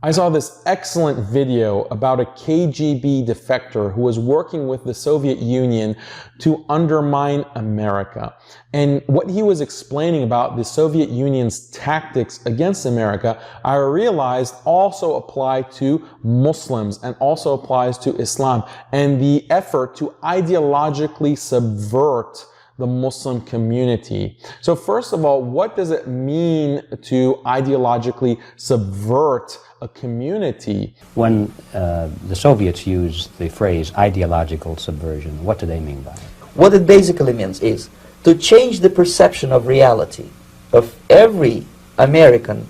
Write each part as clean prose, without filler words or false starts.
I saw this excellent video about a KGB defector who was working with the Soviet Union to undermine America. And what he was explaining about the Soviet Union's tactics against America, I realized also applied to Muslims and also applies to Islam, and the effort to ideologically subvert the Muslim community. So first of all, what does it mean to ideologically subvert a community? When the Soviets use the phrase ideological subversion, what do they mean by it? What it basically means is to change the perception of reality of every American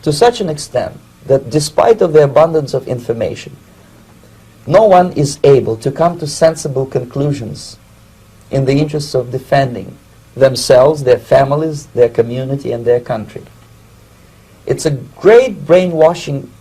to such an extent that despite of the abundance of information, no one is able to come to sensible conclusions in the interests of defending themselves, their families, their community, and their country. It's a great brainwashing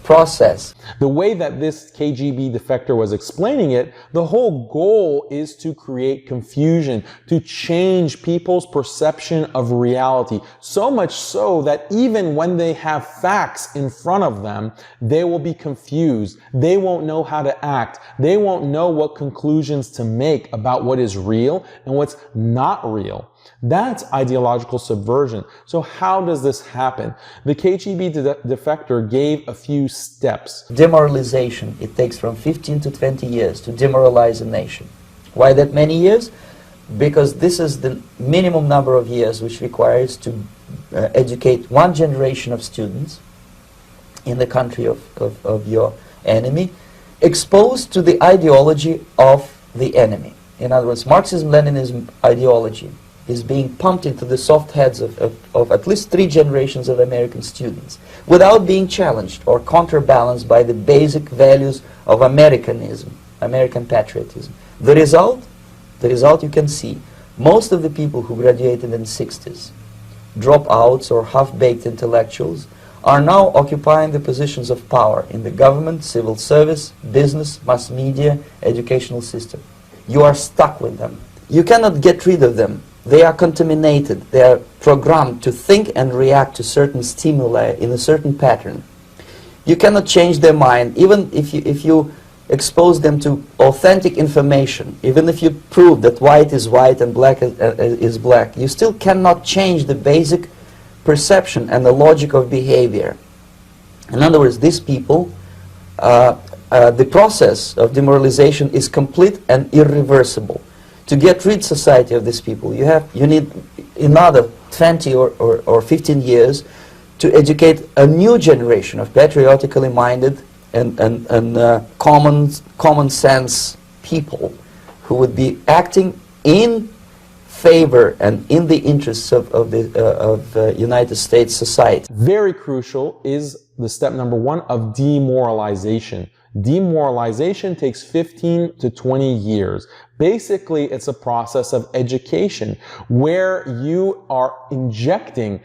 process. The way that this KGB defector was explaining it, the whole goal is to create confusion, to change people's perception of reality. So much so that even when they have facts in front of them, they will be confused. They won't know how to act. They won't know what conclusions to make about what is real and what's not real. That's ideological subversion. So how does this happen? The KGB defector gave a few steps. Demoralization. It takes from 15 to 20 years to demoralize a nation. Why that many years? Because this is the minimum number of years which requires to educate one generation of students in the country of your enemy, exposed to the ideology of the enemy. In other words, Marxism-Leninism ideology is being pumped into the soft heads of at least 3 generations of American students without being challenged or counterbalanced by the basic values of Americanism, American patriotism. The result you can see, most of the people who graduated in the 60s, dropouts or half-baked intellectuals, are now occupying the positions of power in the government, civil service, business, mass media, educational system. You are stuck with them. You cannot get rid of them. They are contaminated. They are programmed to think and react to certain stimuli in a certain pattern. You cannot change their mind, even if you expose them to authentic information, even if you prove that white is white and black is black. You still cannot change the basic perception and the logic of behavior. In other words, these people, the process of demoralization is complete and irreversible. To get rid society of these people, you need another 20 or 15 years to educate a new generation of patriotically minded and common sense people who would be acting in favor and in the interests of United States society. Very crucial is the step number 1 of demoralization. Demoralization takes 15 to 20 years. Basically, it's a process of education where you are injecting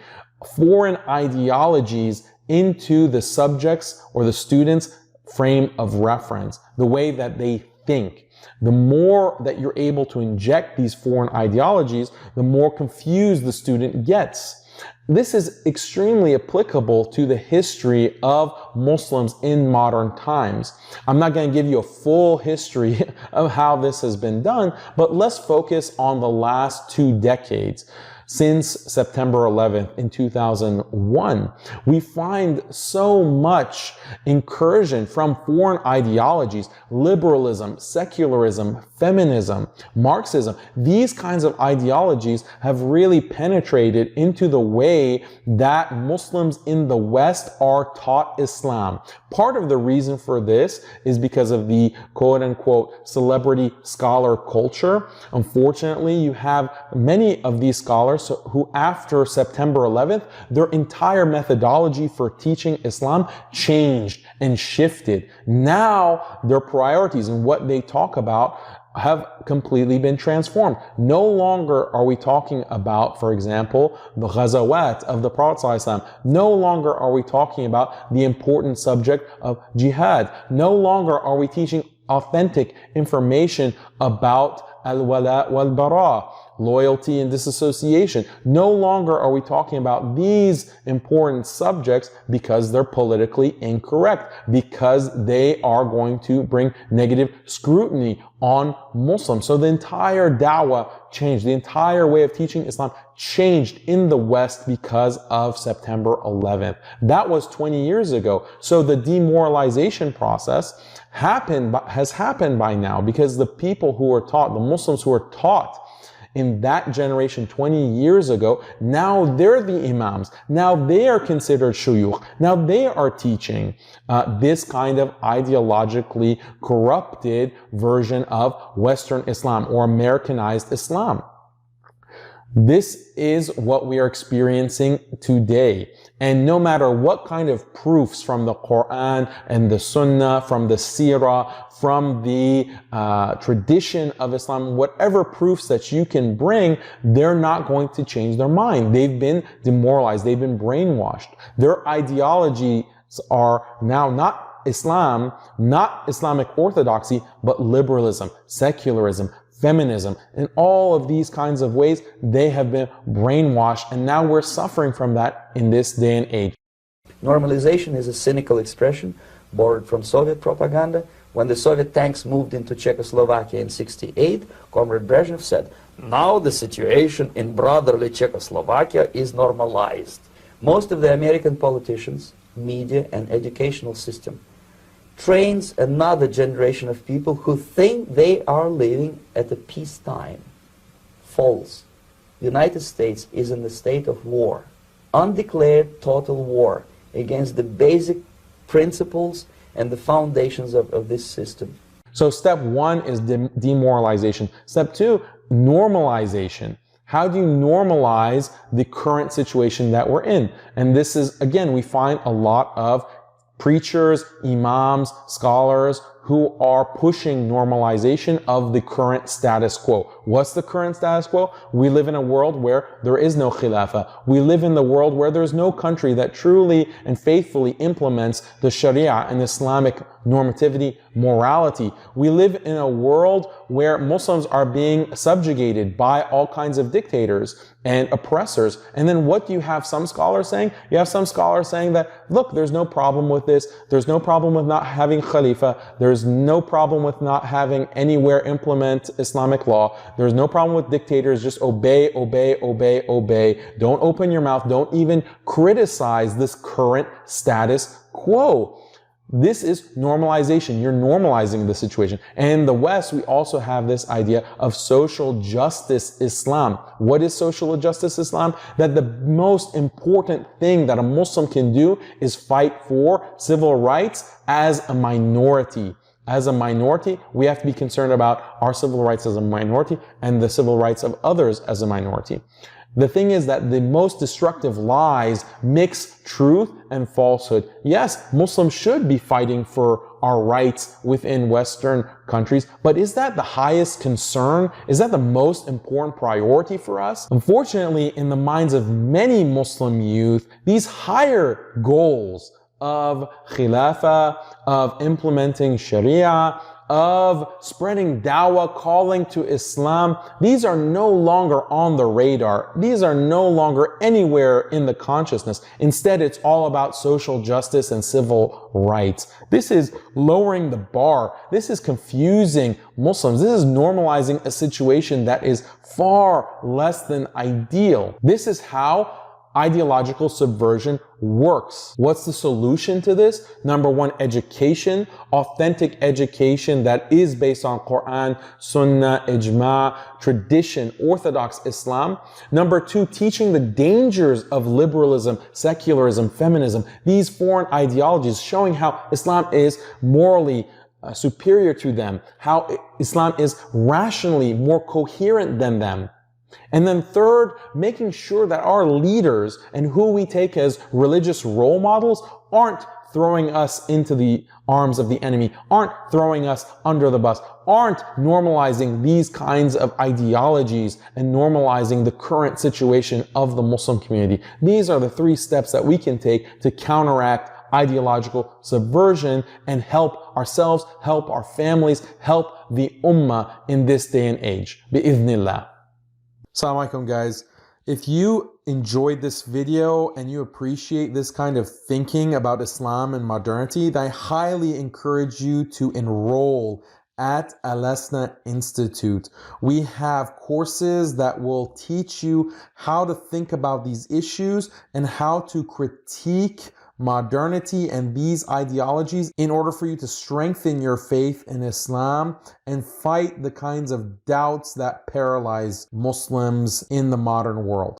foreign ideologies into the subjects or the students' frame of reference, the way that they think. The more that you're able to inject these foreign ideologies, the more confused the student gets. This is extremely applicable to the history of Muslims in modern times. I'm not going to give you a full history of how this has been done, but let's focus on the last 2 decades. Since September 11th in 2001, we find so much incursion from foreign ideologies, liberalism, secularism, feminism, Marxism. These kinds of ideologies have really penetrated into the way that Muslims in the West are taught Islam. Part of the reason for this is because of the quote-unquote celebrity scholar culture. Unfortunately, you have many of these scholars who after September 11th, their entire methodology for teaching Islam changed and shifted. Now their priorities and what they talk about have completely been transformed. No longer are we talking about, for example, the ghazawat of the Prophet ﷺ. No longer are we talking about the important subject of jihad. No longer are we teaching authentic information about al-wala wal-bara. loyalty and disassociation. No longer are we talking about these important subjects because they're politically incorrect, because they are going to bring negative scrutiny on Muslims. So the entire da'wah changed. The entire way of teaching Islam changed in the West because of September 11th. That was 20 years ago. So the demoralization process has happened by now, because the people who were taught, the Muslims who were taught in that generation 20 years ago, now they're the imams. Now they are considered shuyukh. Now they are teaching this kind of ideologically corrupted version of Western Islam or Americanized Islam. This is what we are experiencing today. And no matter what kind of proofs from the Quran and the Sunnah, from the Seerah, from the tradition of Islam, whatever proofs that you can bring, they're not going to change their mind. They've been demoralized. They've been brainwashed. Their ideologies are now not Islam, not Islamic orthodoxy, but liberalism, secularism, feminism, in all of these kinds of ways, they have been brainwashed, and now we're suffering from that in this day and age. Normalization is a cynical expression borrowed from Soviet propaganda. When the Soviet tanks moved into Czechoslovakia in '68, Comrade Brezhnev said, "Now the situation in brotherly Czechoslovakia is normalized." Most of the American politicians, media, and educational system trains another generation of people who think they are living at a peacetime. False. The United States is in the state of war, undeclared total war against the basic principles and the foundations of this system. So step one is demoralization. Step two, normalization. How do you normalize the current situation that we're in? And this is, again, we find a lot of preachers, imams, scholars who are pushing normalization of the current status quo. What's the current status quo? We live in a world where there is no khilafah. We live in the world where there's no country that truly and faithfully implements the Sharia and Islamic normativity, morality. We live in a world where Muslims are being subjugated by all kinds of dictators and oppressors. And then what do you have some scholars saying? You have some scholars saying that, look, there's no problem with this. There's no problem with not having khalifa. There's no problem with not having anywhere implement Islamic law. There's no problem with dictators. Just obey, obey, obey, obey. Don't open your mouth. Don't even criticize this current status quo. This is normalization. You're normalizing the situation. And in the West, we also have this idea of social justice Islam. What is social justice Islam? That the most important thing that a Muslim can do is fight for civil rights as a minority. As a minority, we have to be concerned about our civil rights as a minority and the civil rights of others as a minority. The thing is that the most destructive lies mix truth and falsehood. Yes, Muslims should be fighting for our rights within Western countries, but is that the highest concern? Is that the most important priority for us? Unfortunately, in the minds of many Muslim youth, these higher goals of khilafah, of implementing Sharia, of spreading da'wah, calling to Islam, these are no longer on the radar. These are no longer anywhere in the consciousness. Instead, it's all about social justice and civil rights. This is lowering the bar. This is confusing Muslims. This is normalizing a situation that is far less than ideal. This is how ideological subversion works. What's the solution to this? Number one, education, authentic education that is based on Quran, Sunnah, Ijma, tradition, Orthodox Islam. Number two, teaching the dangers of liberalism, secularism, feminism, these foreign ideologies, showing how Islam is morally superior to them, how Islam is rationally more coherent than them. And then third, making sure that our leaders and who we take as religious role models aren't throwing us into the arms of the enemy, aren't throwing us under the bus, aren't normalizing these kinds of ideologies and normalizing the current situation of the Muslim community. These are the three steps that we can take to counteract ideological subversion and help ourselves, help our families, help the Ummah in this day and age. Bi-idhnillah. Assalamu alaikum, guys. If you enjoyed this video and you appreciate this kind of thinking about Islam and modernity, then I highly encourage you to enroll at Al-Asna Institute. We have courses that will teach you how to think about these issues and how to critique modernity and these ideologies in order for you to strengthen your faith in Islam and fight the kinds of doubts that paralyze Muslims in the modern world.